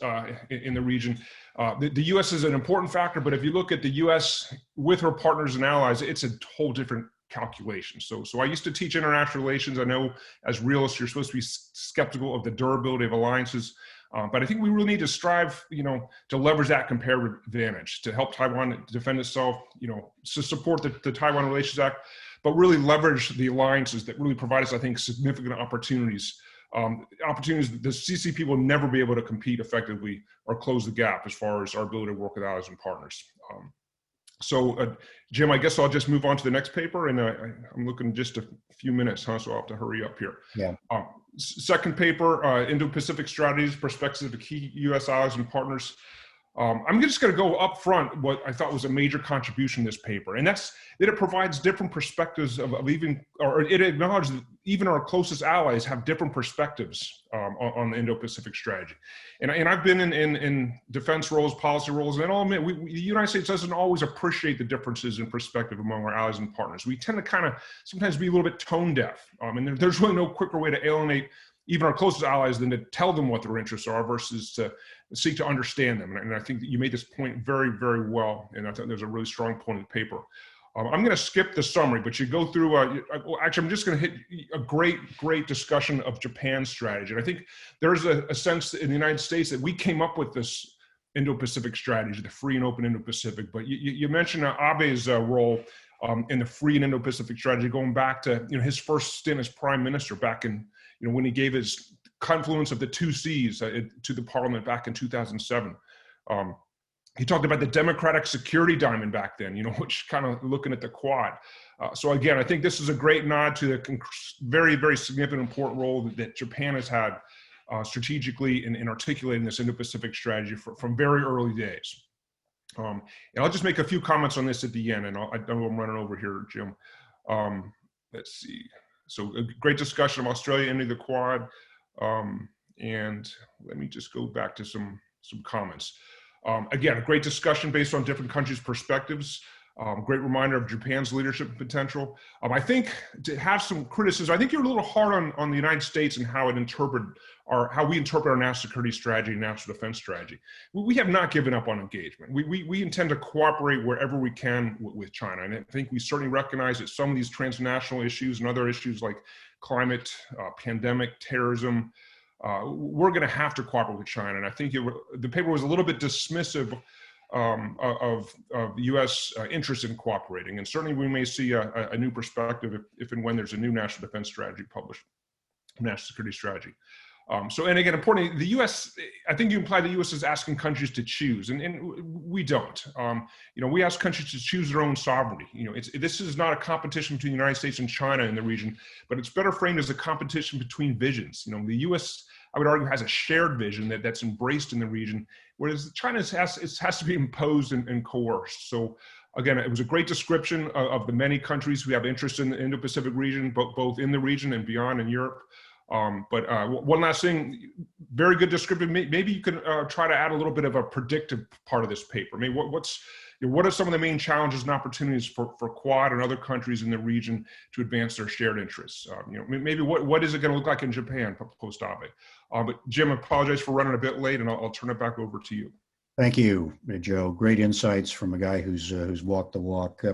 in the region, the U.S. is an important factor, but if you look at the U.S. with her partners and allies, it's a whole different calculation. So I used to teach international relations. I know as realists, you're supposed to be skeptical of the durability of alliances. But I think we really need to strive, to leverage that comparative advantage to help Taiwan defend itself, to support the Taiwan Relations Act, but really leverage the alliances that really provide us, I think, significant opportunities. Opportunities that the CCP will never be able to compete effectively or close the gap as far as our ability to work with allies and partners. Jim, I guess I'll just move on to the next paper, and I'm looking just a few minutes, so I'll have to hurry up here. Yeah. Second paper, Indo-Pacific Strategies, Perspectives of Key U.S. Allies and Partners. I'm just going to go up front what I thought was a major contribution in this paper, and that's that it provides different perspectives of even, or it acknowledges that even our closest allies have different perspectives on the Indo-Pacific strategy. And I've been in defense roles, policy roles, and I'll admit, the United States doesn't always appreciate the differences in perspective among our allies and partners. We tend to kind of sometimes be a little bit tone deaf, and there's really no quicker way to alienate even our closest allies than to tell them what their interests are versus to seek to understand them. And I think that you made this point very well, and I thought there's a really strong point in the paper. I'm going to skip the summary, but you go through, actually, I'm just going to hit a great discussion of Japan's strategy. And I think there's a sense in the United States that we came up with this Indo-Pacific strategy, the free and open Indo-Pacific. But you mentioned Abe's role in the free and Indo-Pacific strategy, going back to his first stint as prime minister back in, when he gave his confluence of the 2 Cs to the parliament back in 2007. he talked about the democratic security diamond back then, which kind of looking at the Quad. So again, I think this is a great nod to the very, very significant, important role that Japan has had strategically in articulating this Indo-Pacific strategy from very early days. And I'll just make a few comments on this at the end, and I know I'm running over here, Jim. Let's see. So a great discussion of Australia entering the Quad. And let me just go back to some comments. Again, a great discussion based on different countries' perspectives. Great reminder of Japan's leadership potential. I think to have some criticism, I think you're a little hard on the United States and how we interpret our national security strategy and national defense strategy. We have not given up on engagement. We intend to cooperate wherever we can with China. And I think we certainly recognize that some of these transnational issues and other issues like climate, pandemic, terrorism, we're going to have to cooperate with China. And I think the paper was a little bit dismissive of U.S. interest in cooperating. And certainly we may see a new perspective if and when there's a new national defense strategy published, national security strategy. And again, importantly, the U.S., I think you implied the U.S. is asking countries to choose, and we don't. We ask countries to choose their own sovereignty. This is not a competition between the United States and China in the region, but it's better framed as a competition between visions. The U.S., I would argue, has a shared vision that's embraced in the region, whereas China has to be imposed and coerced. So again, it was a great description of the many countries who have interest in the Indo-Pacific region, both in the region and beyond in Europe. But one last thing, very good description. Maybe you can try to add a little bit of a predictive part of this paper. Maybe what are some of the main challenges and opportunities for Quad and other countries in the region to advance their shared interests? Maybe what is it going to look like in Japan post-Abe? But Jim, I apologize for running a bit late, and I'll turn it back over to you. Thank you, Joe. Great insights from a guy who's walked the walk.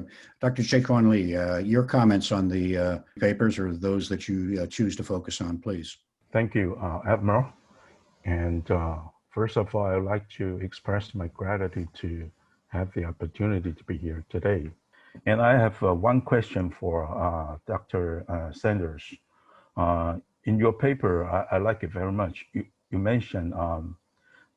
Dr. Che-chuan Lee, your comments on the papers or those that you choose to focus on, please. Thank you, Admiral. And first of all, I'd like to express my gratitude to have the opportunity to be here today. And I have one question for Dr. Saunders. In your paper, I like it very much. You mentioned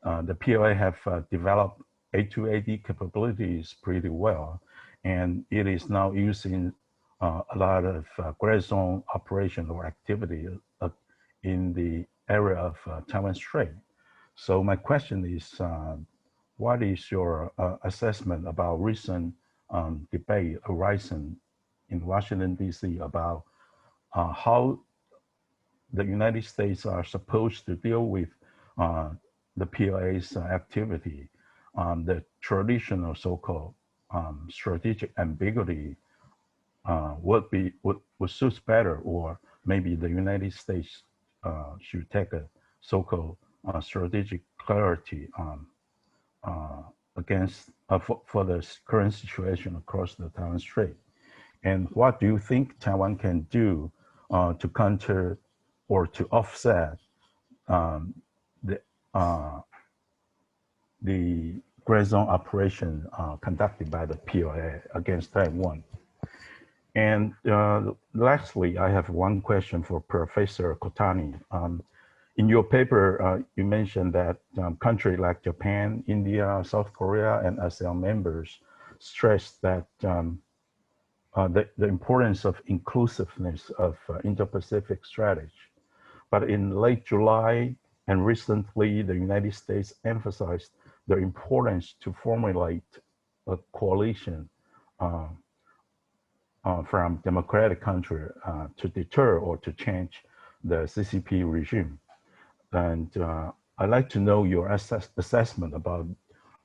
the PLA have developed A2AD capabilities pretty well, and it is now using a lot of gray zone operation or activity in the area of Taiwan Strait. So my question is, what is your assessment about recent debate arising in Washington, D.C. about how the United States are supposed to deal with the PLA's activity, the traditional so-called strategic ambiguity would suit better, or maybe the United States should take a so-called strategic clarity for the current situation across the Taiwan Strait. And what do you think Taiwan can do to counter or to offset the gray zone operation conducted by the PLA against Taiwan? And lastly, I have one question for Professor Kotani. In your paper, you mentioned that countries like Japan, India, South Korea, and ASEAN members stress that the importance of inclusiveness of Indo-Pacific strategy. But in late July and recently, the United States emphasized the importance to formulate a coalition from democratic country to deter or to change the CCP regime. And I'd like to know your assessment about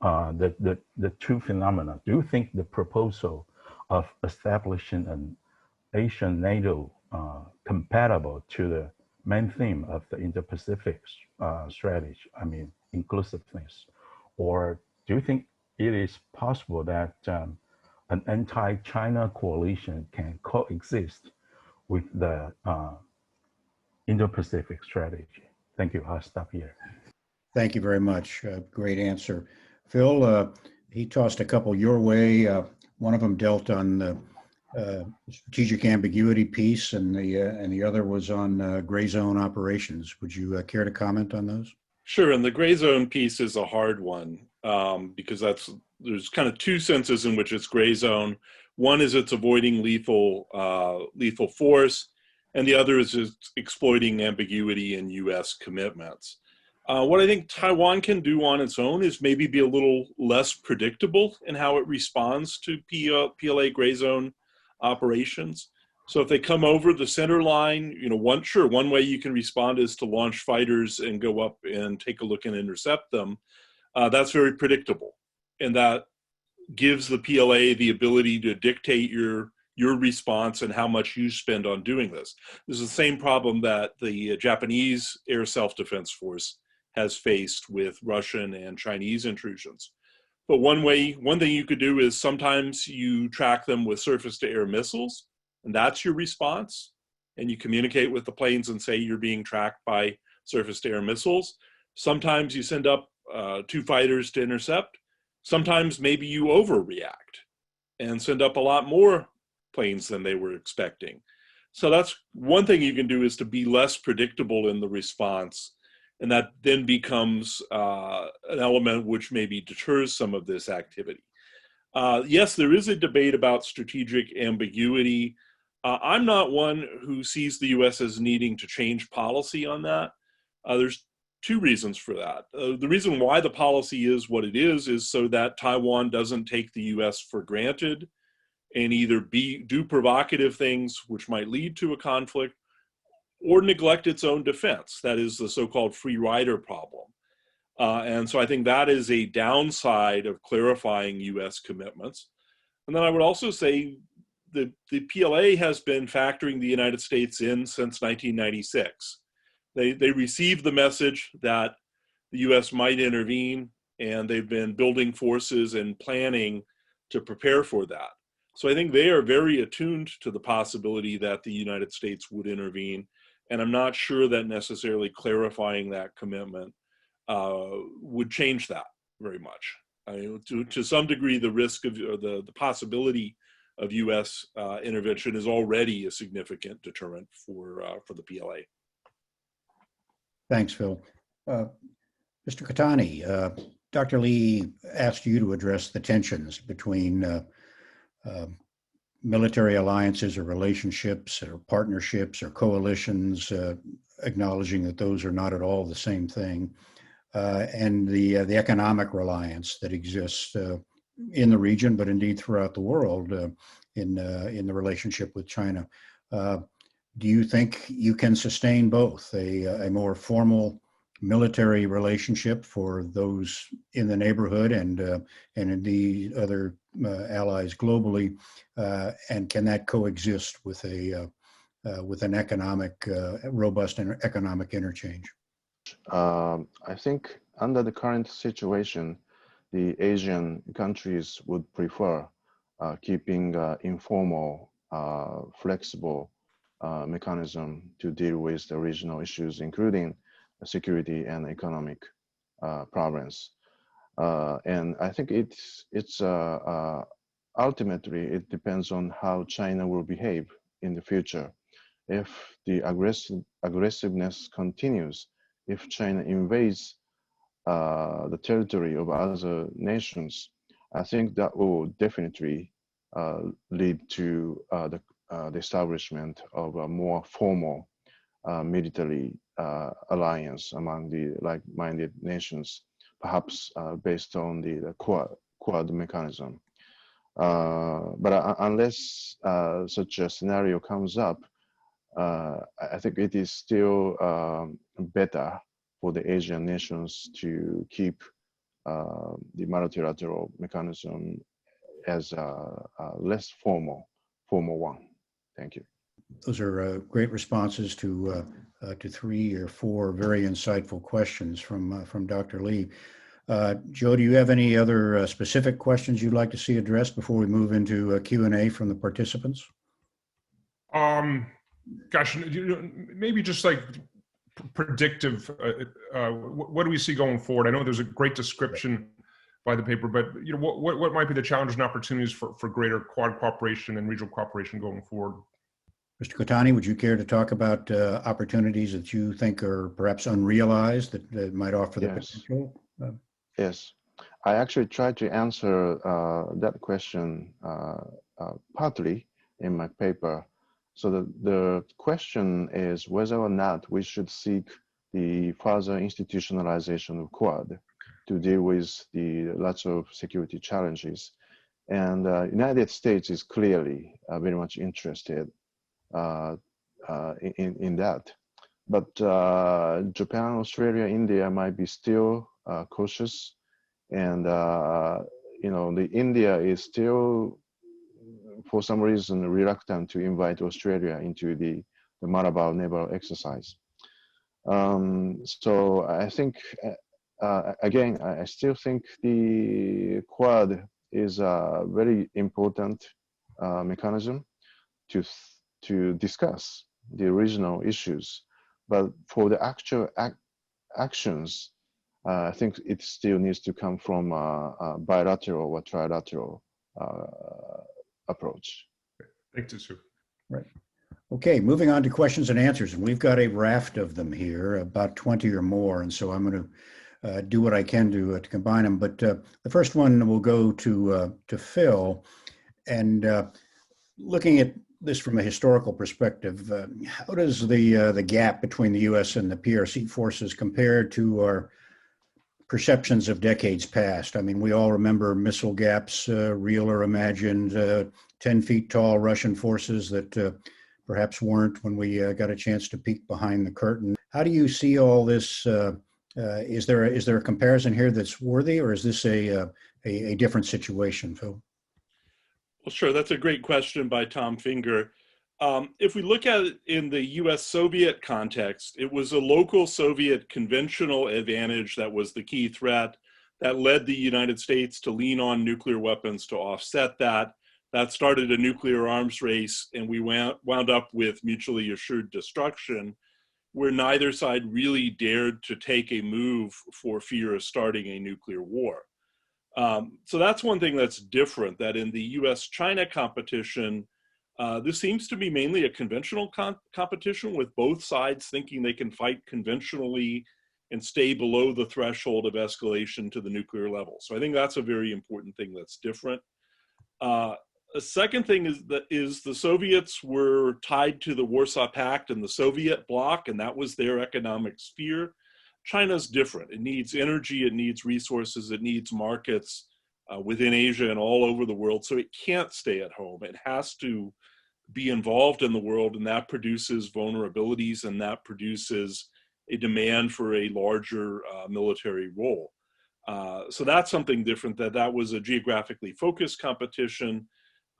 the two phenomena. Do you think the proposal of establishing an Asian NATO compatible to the main theme of the Indo-Pacific strategy, I mean, inclusiveness? Or do you think it is possible that an anti-China coalition can coexist with the Indo-Pacific strategy? Thank you. I'll stop here. Thank you very much. Great answer. Phil, he tossed a couple your way. One of them dealt on the strategic ambiguity piece, and the other was on gray zone operations. Would you care to comment on those? Sure, and the gray zone piece is a hard one. because there's kind of two senses in which it's gray zone. One is it's avoiding lethal force, and the other is it's exploiting ambiguity in U.S. commitments. What I think Taiwan can do on its own is maybe be a little less predictable in how it responds to PLA gray zone operations. So if they come over the center line, one way you can respond is to launch fighters and go up and take a look and intercept them. That's very predictable, and that gives the PLA the ability to dictate your response and how much you spend on doing this. This is the same problem that the Japanese Air Self-Defense Force has faced with Russian and Chinese intrusions. But one thing you could do is sometimes you track them with surface-to-air missiles, and that's your response. And you communicate with the planes and say you're being tracked by surface-to-air missiles. Sometimes you send up 2 fighters to intercept. Sometimes maybe you overreact and send up a lot more planes than they were expecting. So that's one thing you can do, is to be less predictable in the response. And that then becomes an element which maybe deters some of this activity. Yes, there is a debate about strategic ambiguity. I'm not one who sees the U.S. as needing to change policy on that. There's 2 reasons for that. The reason why the policy is what it is so that Taiwan doesn't take the U.S. for granted and either do provocative things which might lead to a conflict, or neglect its own defense. That is the so-called free rider problem. And so I think that is a downside of clarifying U.S. commitments. And then I would also say the PLA has been factoring the United States in since 1996. They received the message that the U.S. might intervene, and they've been building forces and planning to prepare for that. So I think they are very attuned to the possibility that the United States would intervene. And I'm not sure that necessarily clarifying that commitment would change that very much. To some degree, the risk of the possibility of U.S. intervention is already a significant deterrent for the PLA. Thanks, Phil. Mr. Kotani, Dr. Lee asked you to address the tensions between military alliances or relationships or partnerships or coalitions, acknowledging that those are not at all the same thing, and the economic reliance that exists in the region, but indeed throughout the world in the relationship with China. Do you think you can sustain both a more formal military relationship for those in the neighborhood and indeed other allies globally, and can that coexist with an economic, robust economic interchange? I think under the current situation, the Asian countries would prefer keeping informal, flexible mechanism to deal with the regional issues, including security and economic problems. And I think it's ultimately it depends on how China will behave in the future. If the aggressiveness continues, if China invades the territory of other nations, I think that will definitely lead to the establishment of a more formal military alliance among the like-minded nations, perhaps based on the Quad mechanism. But unless such a scenario comes up, I think it is still better for the Asian nations to keep the multilateral mechanism as a less formal one. Thank you. Those are great responses to 3 or 4 very insightful questions from Dr. Lee. Joe, do you have any other specific questions you'd like to see addressed before we move into Q&A from the participants? Gosh, maybe just like predictive. What do we see going forward? I know there's a great description by the paper, but what might be the challenges and opportunities for greater Quad cooperation and regional cooperation going forward? Mr. Kotani, would you care to talk about opportunities that you think are perhaps unrealized that might offer the potential? Yes, I actually tried to answer that question partly in my paper. So the question is whether or not we should seek the further institutionalization of Quad to deal with the lots of security challenges. And United States is clearly very much interested in that. But Japan, Australia, India might be still cautious. And, the India is still, for some reason, reluctant to invite Australia into the Malabar naval exercise. So I think, again, I still think the Quad is a very important mechanism to discuss the regional issues. But for the actual actions, I think it still needs to come from a bilateral or trilateral approach. Thanks, Tetsuo. Right. Okay, moving on to questions and answers. And we've got a raft of them here, about 20 or more. And so I'm going to do what I can to combine them. But the first one will go to Phil. And looking at this from a historical perspective, how does the gap between the U.S. and the PRC forces compare to our perceptions of decades past? I mean, we all remember missile gaps, real or imagined, 10 feet tall Russian forces that perhaps weren't when we got a chance to peek behind the curtain. How do you see all this? Is there a comparison here that's worthy, or is this a different situation, Phil? Well, sure. That's a great question by Tom Finger. If we look at it in the US-Soviet context, it was a local Soviet conventional advantage that was the key threat that led the United States to lean on nuclear weapons to offset that. That started a nuclear arms race, and we wound up with mutually assured destruction, where neither side really dared to take a move for fear of starting a nuclear war. So that's one thing that's different, that in the US-China competition, this seems to be mainly a conventional competition, with both sides thinking they can fight conventionally and stay below the threshold of escalation to the nuclear level. So I think that's a very important thing that's different. A second thing is the Soviets were tied to the Warsaw Pact and the Soviet bloc, and that was their economic sphere. China's different. It needs energy, it needs resources, it needs markets within Asia and all over the world. So it can't stay at home. It has to be involved in the world, and that produces vulnerabilities, and that produces a demand for a larger military role. So that's something different, that was a geographically focused competition.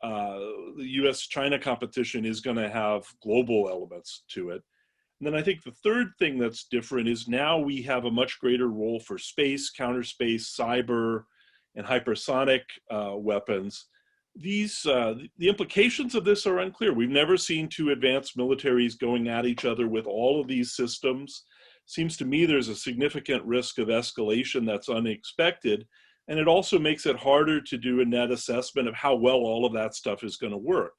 The US-China competition is going to have global elements to it. And then I think the third thing that's different is now we have a much greater role for space, counterspace, cyber, and hypersonic weapons. The implications of this are unclear. We've never seen two advanced militaries going at each other with all of these systems. Seems to me there's a significant risk of escalation that's unexpected. And it also makes it harder to do a net assessment of how well all of that stuff is going to work.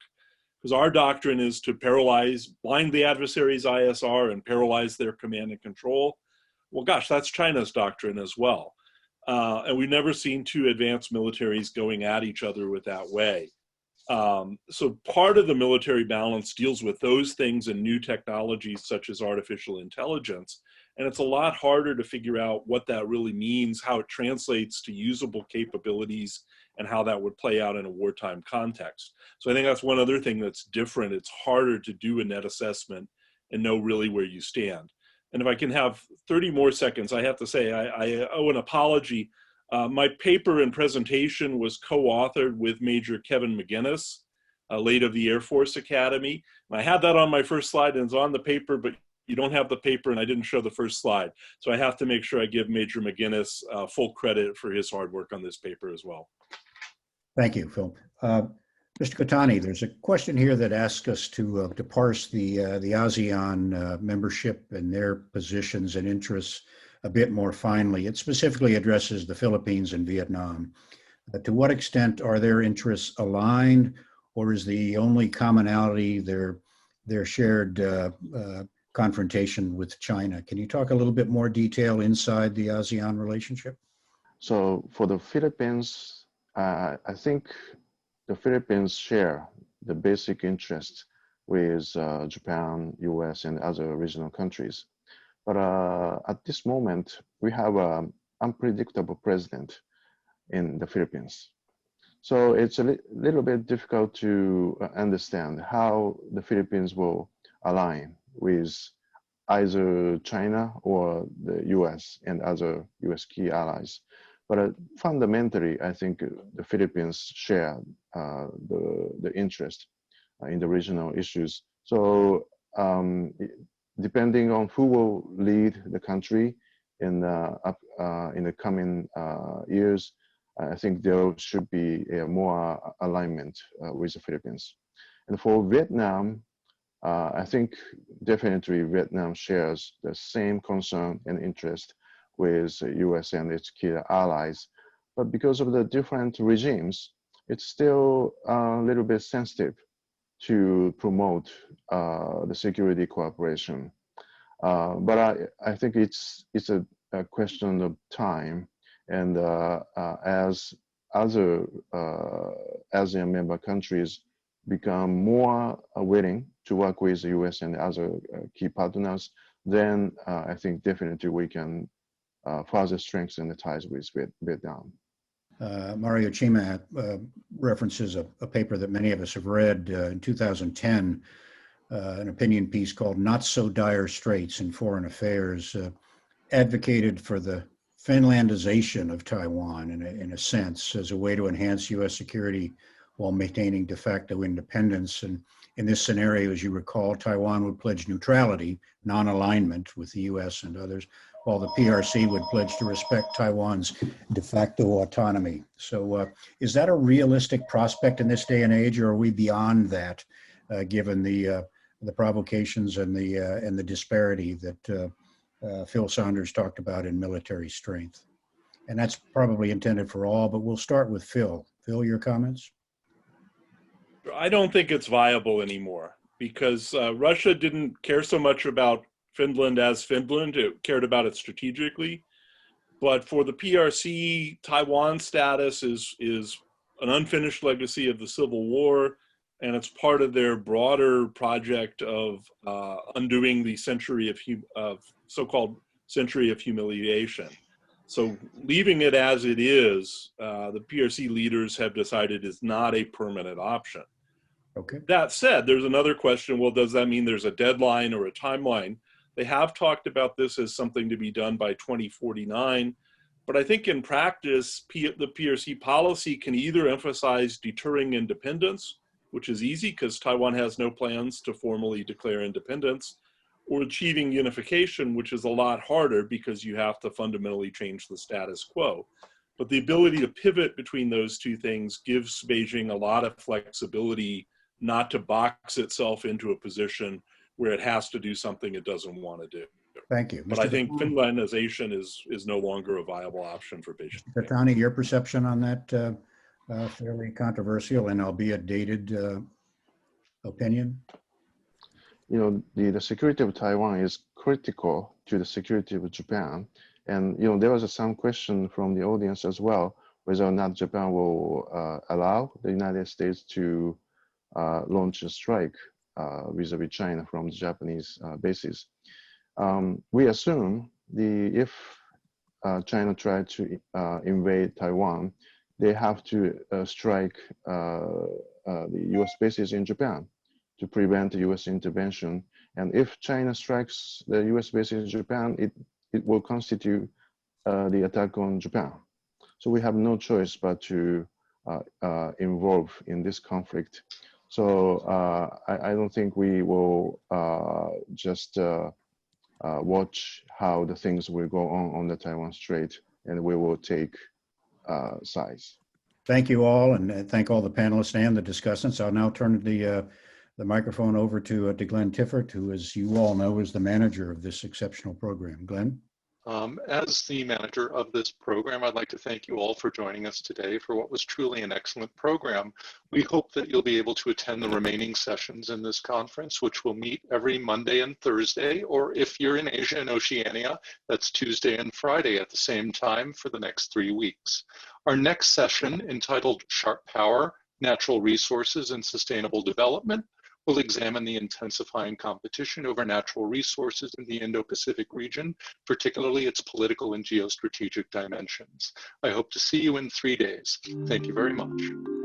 Because our doctrine is to blind the adversary's ISR and paralyze their command and control. Well, gosh, that's China's doctrine as well. And we've never seen two advanced militaries going at each other with that way. So part of the military balance deals with those things and new technologies such as artificial intelligence. And it's a lot harder to figure out what that really means, how it translates to usable capabilities, and how that would play out in a wartime context. So I think that's one other thing that's different. It's harder to do a net assessment and know really where you stand. And if I can have 30 more seconds, I have to say I owe an apology. My paper and presentation was co-authored with Major Kevin McGinnis, late of the Air Force Academy. And I had that on my first slide, and it's on the paper, but you don't have the paper, and I didn't show the first slide. So I have to make sure I give Major McGinnis full credit for his hard work on this paper as well. Thank you, Phil. Mr. Kotani, there's a question here that asks us to parse the ASEAN membership and their positions and interests a bit more finely. It specifically addresses the Philippines and Vietnam. To what extent are their interests aligned, or is the only commonality their shared confrontation with China? Can you talk a little bit more detail inside the ASEAN relationship? So for the Philippines, I think the Philippines share the basic interest with Japan, US, and other regional countries. But at this moment, we have an unpredictable president in the Philippines. So it's a little bit difficult to understand how the Philippines will align with either China or the US and other US key allies. But fundamentally, I think the Philippines share the interest in the regional issues. So depending on who will lead the country in the coming years, I think there should be more alignment with the Philippines. And for Vietnam, I think definitely Vietnam shares the same concern and interest with the US and its key allies. But because of the different regimes, it's still a little bit sensitive to promote the security cooperation. But I think it's a question of time. And as other ASEAN member countries become more willing to work with the US and other key partners, then I think definitely we can further strengthen the ties with Vietnam. Mario Chima references a paper that many of us have read in 2010, an opinion piece called Not So Dire Straits in Foreign Affairs, advocated for the Finlandization of Taiwan in a sense as a way to enhance US security while maintaining de facto independence. And in this scenario, as you recall, Taiwan would pledge neutrality, non-alignment with the US and others, while the PRC would pledge to respect Taiwan's de facto autonomy. So is that a realistic prospect in this day and age, or are we beyond that, given the provocations and the disparity that Phil Saunders talked about in military strength? And that's probably intended for all, but we'll start with Phil. Phil, your comments? I don't think it's viable anymore because Russia didn't care so much about Finland as Finland. It cared about it strategically. But for the PRC, Taiwan status is an unfinished legacy of the Civil War, and it's part of their broader project of undoing the century of so-called century of humiliation. So leaving it as it is, the PRC leaders have decided is not a permanent option. Okay. That said, there's another question. Well, does that mean there's a deadline or a timeline? They have talked about this as something to be done by 2049. But I think in practice, the PRC policy can either emphasize deterring independence, which is easy because Taiwan has no plans to formally declare independence, or achieving unification, which is a lot harder because you have to fundamentally change the status quo. But the ability to pivot between those two things gives Beijing a lot of flexibility not to box itself into a position where it has to do something it doesn't want to do. Thank you. But I think Finlandization is no longer a viable option for Beijing. Kotani, your perception on that fairly controversial and albeit dated opinion? You know, the security of Taiwan is critical to the security of Japan. And, you know, there was some question from the audience as well, whether or not Japan will allow the United States to launch a strike vis-a-vis China from the Japanese bases. We assume if China tried to invade Taiwan, they have to strike the US bases in Japan to prevent US intervention. And if China strikes the US bases in Japan, it will constitute the attack on Japan. So we have no choice but to involve in this conflict. So I don't think we will just watch how the things will go on the Taiwan Strait, and we will take sides. Thank you all, and thank all the panelists and the discussants. I'll now turn the microphone over to Glenn Tiffert, who, as you all know, is the manager of this exceptional program. Glenn? As the manager of this program, I'd like to thank you all for joining us today for what was truly an excellent program. We hope that you'll be able to attend the remaining sessions in this conference, which will meet every Monday and Thursday, or if you're in Asia and Oceania, that's Tuesday and Friday at the same time for the next 3 weeks. Our next session, entitled Sharp Power, Natural Resources and Sustainable Development, will examine the intensifying competition over natural resources in the Indo-Pacific region, particularly its political and geostrategic dimensions. I hope to see you in 3 days. Thank you very much.